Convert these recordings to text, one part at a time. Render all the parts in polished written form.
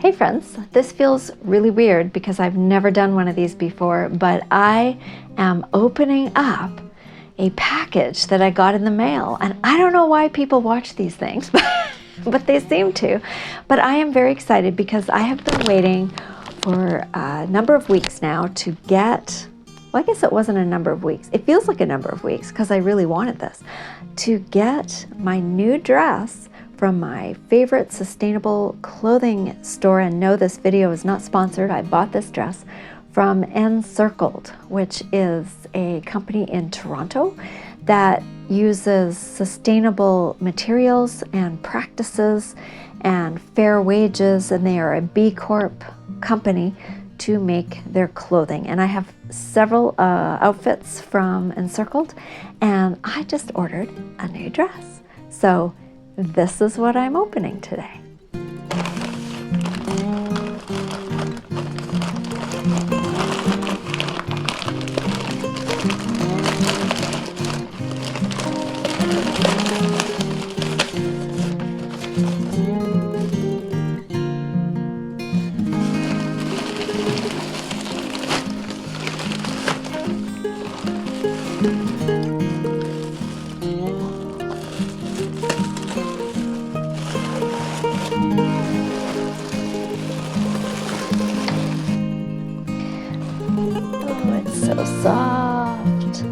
Hey friends, this feels really weird because I've never done one of these before, but I am opening up a package that I got in the mail, and I don't know why people watch these things, but they seem to. But I am very excited because I have been waiting for a number of weeks now to get, well, I guess it wasn't a number of weeks. It feels like a number of weeks because I really wanted this, to get my new dress from my favorite sustainable clothing store. And no, this video is not sponsored. I bought this dress from Encircled, which is a company in Toronto that uses sustainable materials and practices and fair wages, and they are a B Corp company to make their clothing. And I have several outfits from Encircled, and I just ordered a new dress. So this is what I'm opening today. Oh, it's so soft.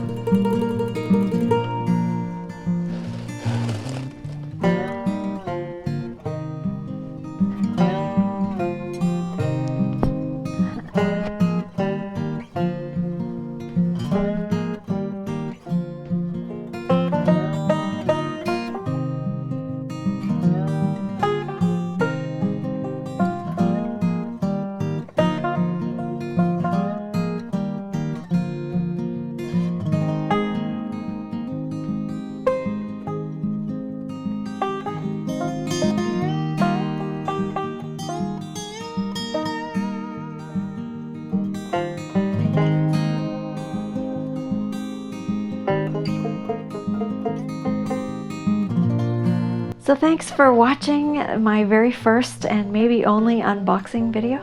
So thanks for watching my very first and maybe only unboxing video.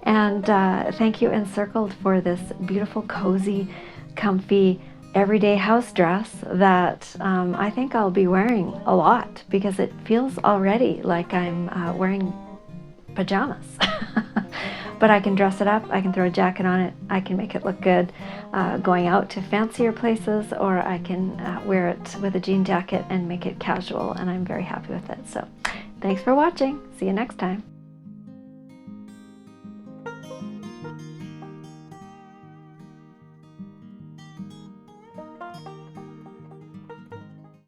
And thank you Encircled for this beautiful, cozy, comfy, everyday house dress that I think I'll be wearing a lot because it feels already like I'm wearing pajamas. But I can dress it up, I can throw a jacket on it, I can make it look good going out to fancier places, or I can wear it with a jean jacket and make it casual, and I'm very happy with it. So thanks for watching. See you next time.